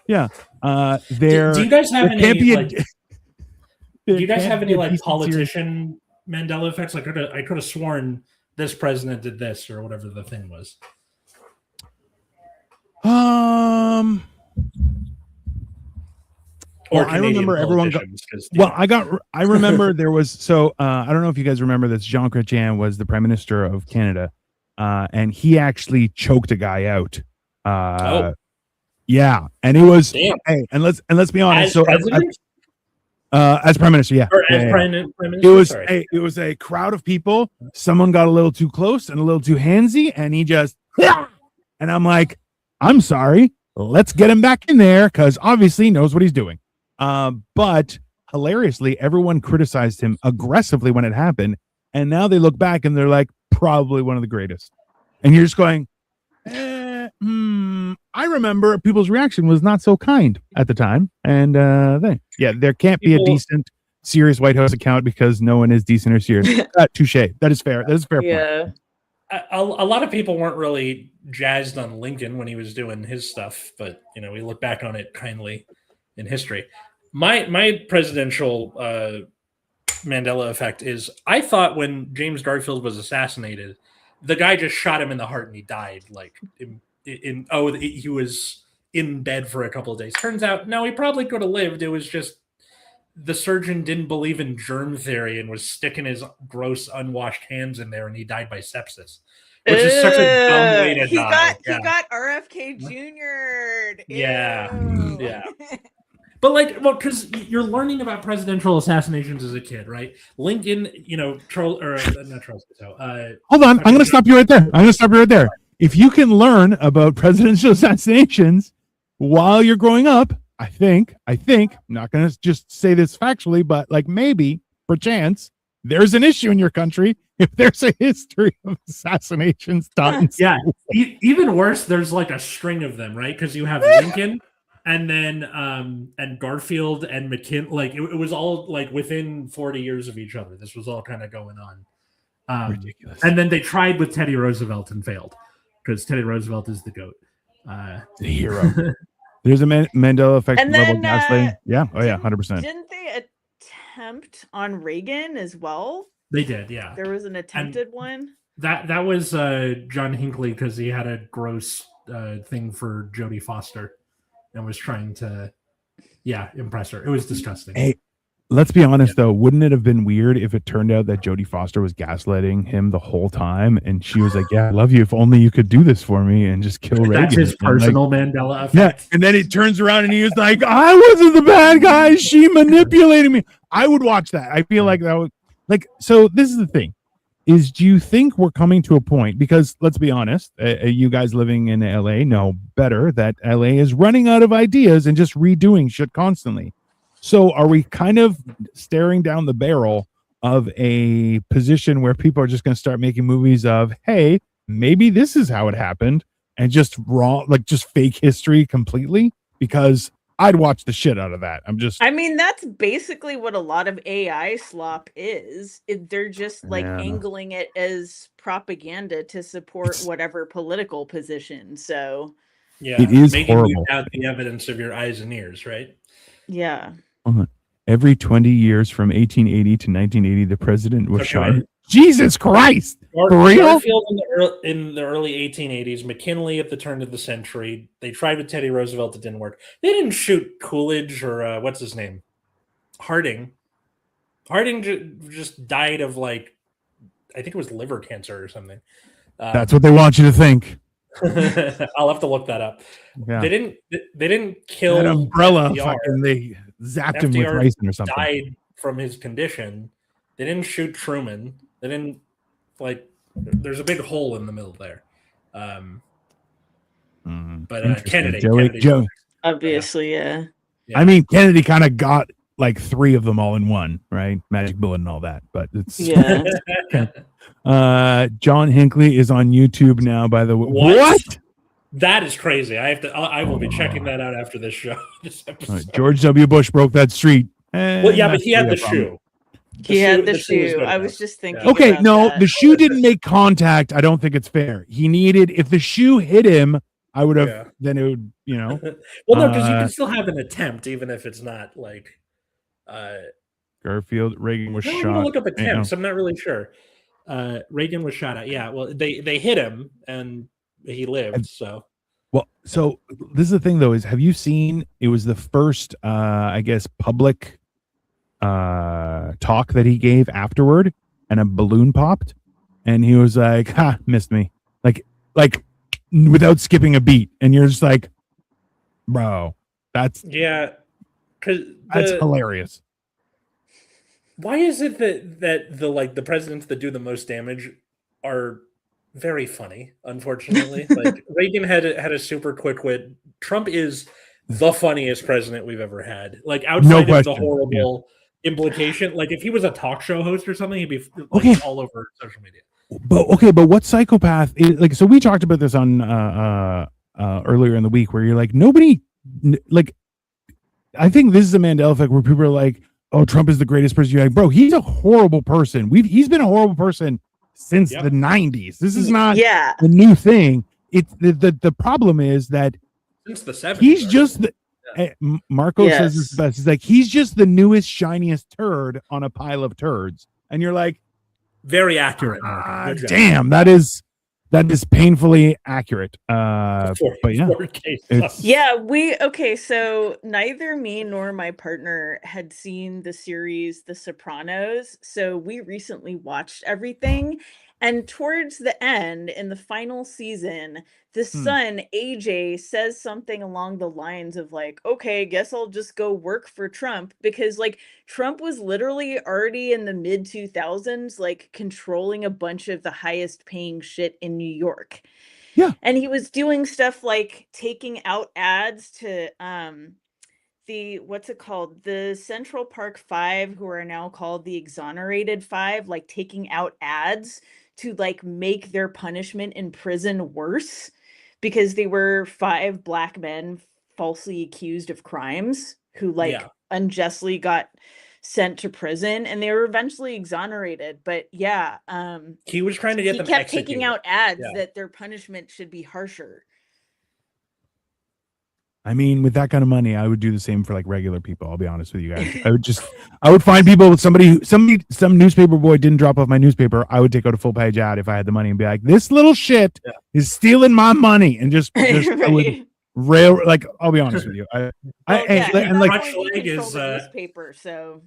yeah. Do you guys have any? Do you guys have any like politician Mandela effects? Like I could have sworn this president did this or whatever the thing was. Well, I remember everyone I remember there was, I don't know if you guys remember this. Jean Chrétien was the prime minister of Canada, and he actually choked a guy out. Yeah, and it was hey, and let's be honest. As prime minister, yeah. Prime Minister, it was a crowd of people. Someone got a little too close and a little too handsy, and he just and I'm like, I'm sorry. Let's get him back in there because obviously he knows what he's doing. But hilariously, everyone criticized him aggressively when it happened, and now they look back and they're like, probably one of the greatest. And you're just going, I remember people's reaction was not so kind at the time, and there can't be a decent, serious White House account because no one is decent or serious. Touche. That is fair. That is a fair point. A lot of people weren't really jazzed on Lincoln when he was doing his stuff, but we look back on it kindly in history. My presidential Mandela effect is I thought when James Garfield was assassinated, the guy just shot him in the heart and he died. Like he was in bed for a couple of days. Turns out, no, he probably could have lived. It was just the surgeon didn't believe in germ theory and was sticking his gross unwashed hands in there, and he died by sepsis. Which is such a dumb way to die. He got RFK Jr.'d. Yeah. But because you're learning about presidential assassinations as a kid, right? Lincoln, not Charles. Hold on, I'm going to stop you right there. If you can learn about presidential assassinations while you're growing up, I think, I'm not going to just say this factually, but maybe perchance there's an issue in your country if there's a history of assassinations done. Yeah, even worse, there's like a string of them, right? Because you have Lincoln and then and Garfield and McKinley. Like it was all like within 40 years of each other. This was all kind of going on. Ridiculous. And then they tried with Teddy Roosevelt and failed because Teddy Roosevelt is the GOAT. The hero. There's a Mandela effect And level then, gaslighting. Yeah. Oh yeah, 100%. Didn't they attempt on Reagan as well? They did, yeah. There was an attempted one. That was John Hinckley because he had a gross thing for Jodie Foster and was trying to, impress her. It was disgusting. Hey, let's be honest though. Wouldn't it have been weird if it turned out that Jodie Foster was gaslighting him the whole time, and she was like, "Yeah, I love you. If only you could do this for me and just kill Reagan." That's his personal Mandela effect. Yeah, and then it turns around and he was like, "I wasn't the bad guy. She manipulated me." I would watch that. I feel like that would like. So this is the thing: is do you think we're coming to a point? Because let's be honest, you guys living in LA know better that LA is running out of ideas and just redoing shit constantly. So are we kind of staring down the barrel of a position where people are just going to start making movies of, hey, maybe this is how it happened, and just raw, like just fake history completely? Because I'd watch the shit out of that. I mean, that's basically what a lot of AI slop is. They're just like angling it as propaganda to support whatever political position. So yeah, it is making horrible. you doubt the evidence of your eyes and ears, right? Yeah. Every 20 years from 1880 to 1980, the president was shot. Jesus Christ! For real? Garfield in the early 1880s, McKinley at the turn of the century. They tried with Teddy Roosevelt. It didn't work. They didn't shoot Coolidge or what's his name? Harding. Harding just died of like, I think it was liver cancer or something. That's what they want you to think. I'll have to look that up. Yeah. They didn't kill that umbrella. FDR. Fucking they zapped FDR him with ricin or something. Died from his condition. They didn't shoot Truman. They didn't like. There's a big hole in the middle there. But Kennedy, obviously, yeah. I mean, Kennedy kind of got like 3 of them all in one, right? Magic bullet and all that. But it's John Hinckley is on YouTube now. By the way, what? That is crazy. I will be checking that out after this show. This George W. Bush broke that street. Well, yeah, but he had the shoe. He had the shoe. I was just thinking. Okay, no, the shoe didn't make contact. I don't think it's fair. He needed, if the shoe hit him, I would have. Then it would, well, no, because you can still have an attempt, even if it's not like. Garfield, Reagan was shot. I'm gonna look up attempts. I'm not really sure. Reagan was shot at. Yeah, well, they hit him and he lived. So this is the thing, though. Is have you seen? It was the first, I guess, public talk that he gave afterward, and a balloon popped, and he was like, "Ha, missed me," like without skipping a beat, and you're just like, "Bro, that's hilarious." Why is it that the presidents that do the most damage are very funny? Unfortunately, like Reagan had a super quick wit. Trump is the funniest president we've ever had. Like outside of the horrible implication, like if he was a talk show host or something, he'd be all over social media. But what psychopath is, like? So we talked about this on earlier in the week, where you're like, nobody, like, I think this is a Mandela effect where people are like, "Oh, Trump is the greatest person." You're like, bro, he's a horrible person. He's been a horrible person since the 90s. This is not a new thing. It's the problem is that since the 70s, he's just the. Marco says this best. He's like, he's just the newest, shiniest turd on a pile of turds, and you're like, very accurate. Damn, that is painfully accurate. But so neither me nor my partner had seen the series The Sopranos, so we recently watched everything. And towards the end, in the final season, the son, AJ, says something along the lines of like, "Okay, guess I'll just go work for Trump," because like Trump was literally already in the mid 2000s, like controlling a bunch of the highest paying shit in New York. Yeah. And he was doing stuff like taking out ads to the what's it called? The Central Park Five, who are now called the Exonerated Five, like taking out ads to like make their punishment in prison worse because they were 5 black men falsely accused of crimes who like unjustly got sent to prison, and they were eventually exonerated. But yeah, he was trying to get them kept executed. taking out ads that their punishment should be harsher. I mean, with that kind of money, I would do the same for like regular people. I'll be honest with you guys. I would find people with some newspaper boy didn't drop off my newspaper. I would take out a full page ad if I had the money and be like, this little shit is stealing my money, and just I would rail, like, I'll be honest with you. And like Crutchleg is newspaper, so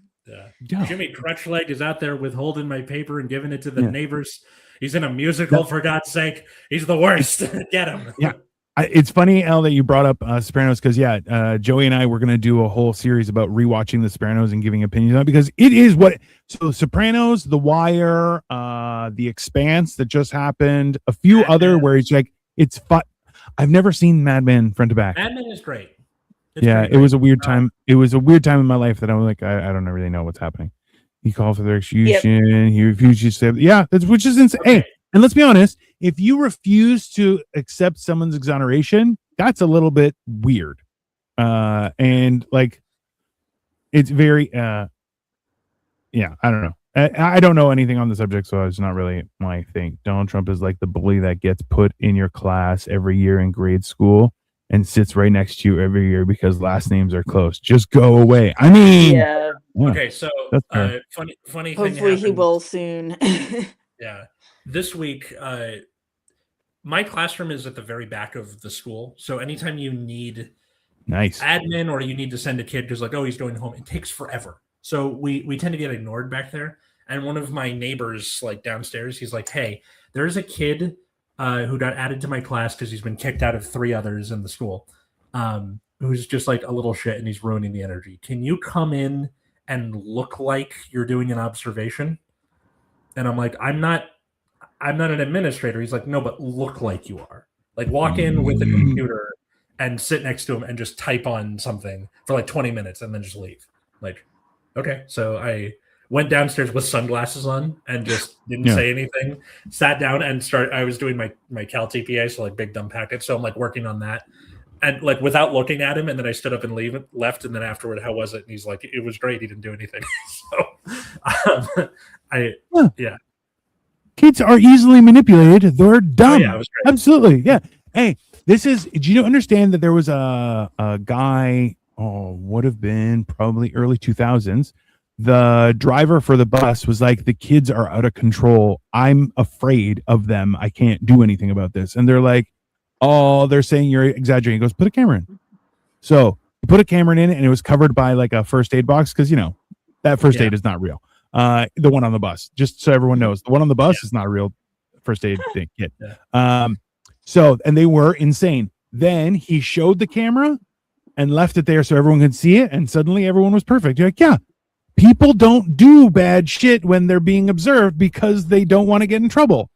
Jimmy Crutchleg is out there withholding my paper and giving it to the neighbors. He's in a musical, for God's sake. He's the worst. Get him. Yeah. It's funny, Elle, that you brought up Sopranos, because Joey and I were going to do a whole series about rewatching The Sopranos and giving opinions on it, because it is so Sopranos, The Wire, The Expanse that just happened, a few other where it's like, it's fun. I've never seen Mad Men front to back. Mad Men is great. It was a weird time. It was a weird time in my life that I was like, I don't really know what's happening. He called for their execution. He refused to say, which is insane. Hey, and let's be honest, if you refuse to accept someone's exoneration, that's a little bit weird. And like, it's very, I don't know. I don't know anything on the subject, so it's not really my thing. Donald Trump is like the bully that gets put in your class every year in grade school and sits right next to you every year because last names are close. Just go away. I mean, okay, so funny thing. Hopefully he will soon. This week, my classroom is at the very back of the school. So anytime you need admin or you need to send a kid because like, oh, he's going home, it takes forever. So we tend to get ignored back there. And one of my neighbors, like downstairs, he's like, hey, there's a kid who got added to my class because he's been kicked out of 3 others in the school, who's just like a little shit and he's ruining the energy. Can you come in and look like you're doing an observation? And I'm like, I'm not an administrator. He's like, no, but look like you are. Like walk in with a computer and sit next to him and just type on something for like 20 minutes and then just leave. Like, okay. So I went downstairs with sunglasses on and just didn't say anything, sat down and I was doing my Cal TPA, so like big dumb packet. So I'm like working on that and like without looking at him. And then I stood up and left. And then afterward, how was it? And he's like, it was great. He didn't do anything. So kids are easily manipulated. They're dumb. It was great. Absolutely. Yeah. Hey, do you understand that there was a guy, would have been probably early 2000s. The driver for the bus was like, the kids are out of control. I'm afraid of them. I can't do anything about this. And they're like, oh, they're saying you're exaggerating. He goes, put a camera in. So he put a camera in it and it was covered by like a first aid box. Cause that first aid is not real. The one on the bus, just so everyone knows, the one on the bus is not a real first aid thing kit. So, and they were insane. Then he showed the camera and left it there so everyone could see it. And suddenly everyone was perfect. You're like, people don't do bad shit when they're being observed because they don't want to get in trouble.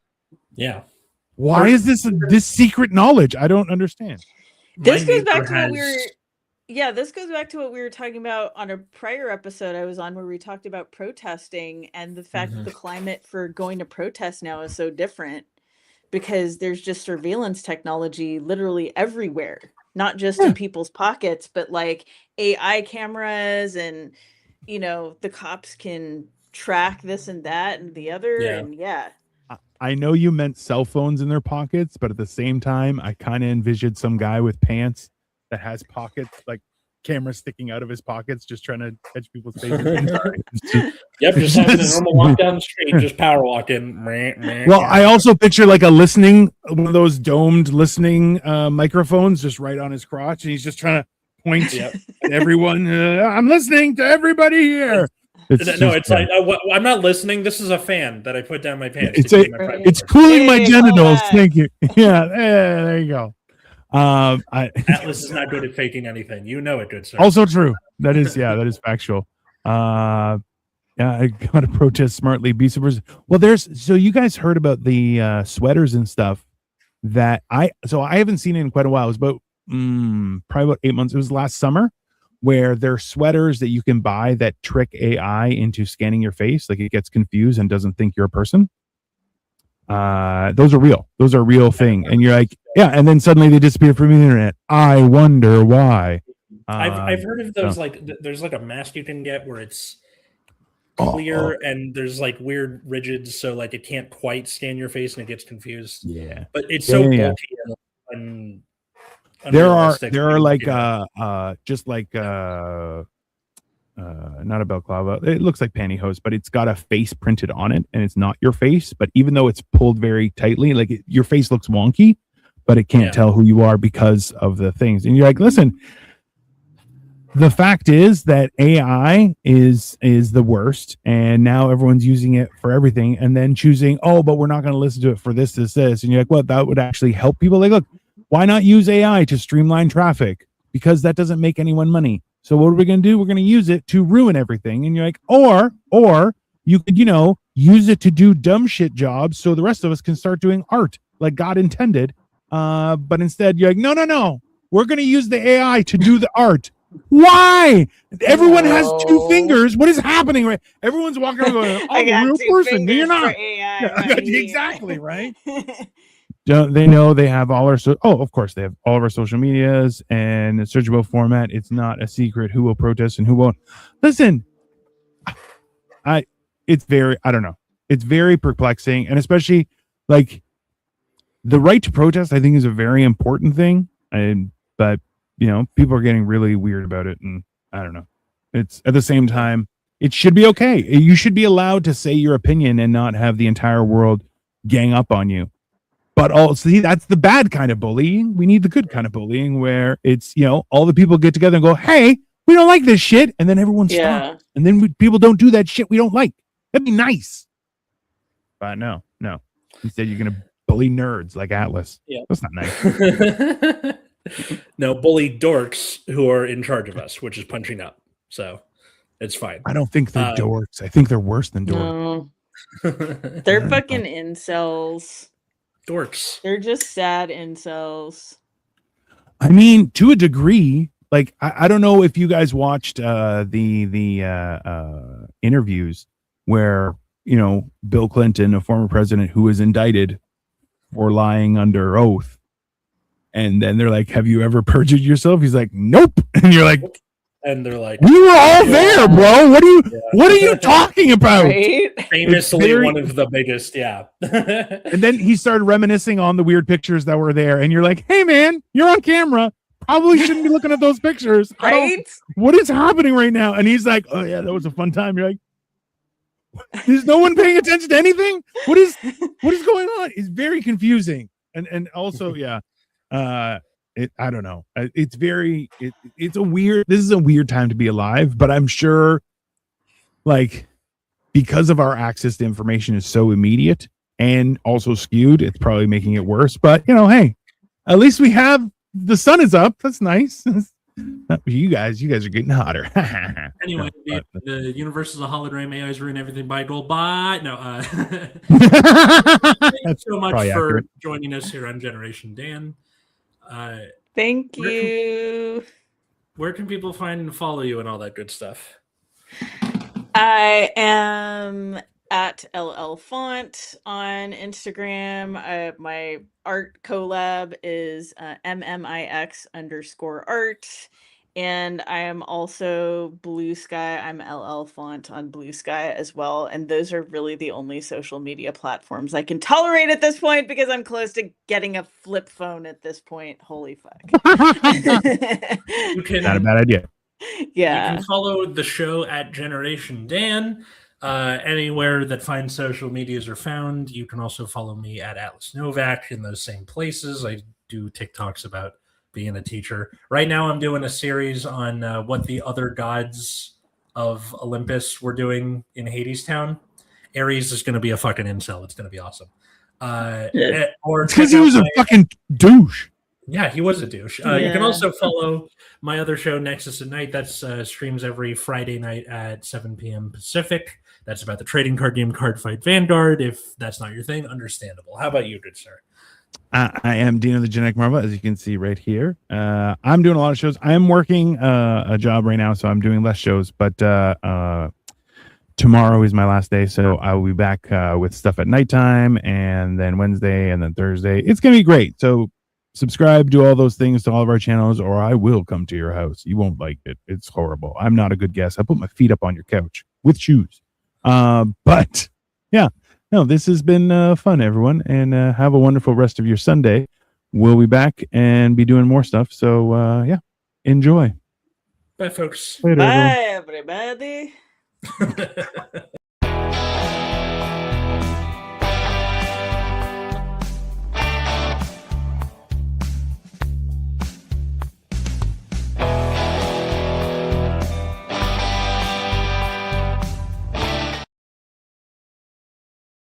Yeah. Why is this secret knowledge? I don't understand. This goes back to what we were. This goes back to what we were talking about on a prior episode I was on, where we talked about protesting and the fact that the climate for going to protest now is so different because there's just surveillance technology literally everywhere, not just in people's pockets, but like AI cameras and, the cops can track this and that and the other. And I know you meant cell phones in their pockets, but at the same time, I kind of envisioned some guy with pants that has pockets, like cameras sticking out of his pockets, just trying to catch people's faces. Just having a normal walk down the street, just power walking. Well, I also picture like one of those domed listening microphones just right on his crotch, and he's just trying to point at everyone. I'm listening to everybody here. It's like I'm not listening. This is a fan that I put down my pants. It's cooling my genitals. Thank you. Yeah, there you go. Atlas is not good at faking anything. You know it, good sir. Also true. That is factual. I gotta protest smartly. Be super. Well, so you guys heard about the sweaters and stuff that I haven't seen it in quite a while. It was about probably about 8 months. It was last summer where there are sweaters that you can buy that trick AI into scanning your face, like it gets confused and doesn't think you're a person. Those are real. Those are a real thing. And you're like, yeah, and then suddenly they disappear from the internet. I wonder why. I've heard of those, like there's like a mask you can get where it's clear and there's like weird rigids, so like it can't quite scan your face and it gets confused. Yeah. But it's so bulky and there are like just like not a balaclava. It looks like pantyhose, but it's got a face printed on it, and it's not your face. But even though it's pulled very tightly, like your face looks wonky, but it can't tell who you are because of the things. And you're like, listen, the fact is that AI is the worst, and now everyone's using it for everything, and then choosing, oh, but we're not going to listen to it for this, and you're like, well, that would actually help people. Like, look, why not use AI to streamline traffic? Because that doesn't make anyone money. So what are we going to do? We're going to use it to ruin everything. And you're like, or you could, use it to do dumb shit jobs so the rest of us can start doing art like God intended. But instead you're like, no, we're going to use the AI to do the art. Why? Everyone has two fingers. What is happening? Right? Everyone's walking around going, I'm a real person. No, you're not. Exactly, right? They know they have all our of course they have all of our social medias and a searchable format. It's not a secret who will protest and who won't. Listen, it's very, I don't know. It's very perplexing, and especially like the right to protest, I think, is a very important thing. But people are getting really weird about it, and I don't know. It's at the same time, it should be okay. You should be allowed to say your opinion and not have the entire world gang up on you. But also, that's the bad kind of bullying. We need the good kind of bullying where it's, all the people get together and go, hey, we don't like this shit. And then everyone stops. And then people don't do that shit we don't like. That'd be nice. But no. Instead, you're going to bully nerds like Atlas. Yeah. That's not nice. No, bully dorks who are in charge of us, which is punching up. So it's fine. I don't think they're dorks. I think they're worse than dorks. No. They're fucking incels. Dorks. They're just sad incels. I mean, to a degree, like I don't know if you guys watched the interviews where Bill Clinton, a former president who was indicted for lying under oath, and then they're like, "Have you ever perjured yourself?" He's like, "Nope," and you're like. And they're like, "We were all there, bro. What are you talking about?" Right? Famously one of the biggest, yeah. And then he started reminiscing on the weird pictures that were there, and you're like, "Hey, man, you're on camera. Probably shouldn't be looking at those pictures." Right? What is happening right now? And he's like, "Oh yeah, that was a fun time." You're like, "Is no one paying attention to anything? What is going on?" It's very confusing, and also, yeah. I don't know. It's a weird. This is a weird time to be alive, but I'm sure, like, because of our access to information is so immediate and also skewed, it's probably making it worse. But hey, at least we have the sun is up. That's nice. You guys are getting hotter. Anyway, the universe is a hologram. AI's ruin everything by gold. Bye. No. Thanks so much for joining us here on Generation Dan. Thank you. Where can people find and follow you and all that good stuff? I am at LL Faunt on Instagram. My art collab is MMIX_art. And I am also Blue Sky. I'm LL Faunt on Blue Sky as well. And those are really the only social media platforms I can tolerate at this point because I'm close to getting a flip phone at this point. Holy fuck. Not a bad idea. Yeah. You can follow the show at Generation Dan. Anywhere that fine social medias are found. You can also follow me at Atlas Novak in those same places. I do TikToks about being a teacher. Right now I'm doing a series on what the other gods of Olympus were doing in Hades Town. Ares is going to be a fucking incel. It's going to be awesome. Or because he was a fucking douche. Yeah, he was a douche. You can also follow my other show, Nexus at Night. That's streams every Friday night at 7 p.m. Pacific. That's about the trading card game Card Fight Vanguard. If that's not your thing, understandable. How about you, good sir? I am Dino the Genetic Marvel, as you can see right here. I'm doing a lot of shows. I am working a job right now, so I'm doing less shows. But tomorrow is my last day, so I will be back with stuff at nighttime, and then Wednesday, and then Thursday. It's gonna be great. So subscribe, do all those things to all of our channels, or I will come to your house. You won't like it. It's horrible. I'm not a good guest. I put my feet up on your couch with shoes. But yeah. No, this has been fun, everyone, and have a wonderful rest of your Sunday. We'll be back and be doing more stuff. So, yeah, enjoy. Bye, folks. Later, Bye, everybody. Everyone.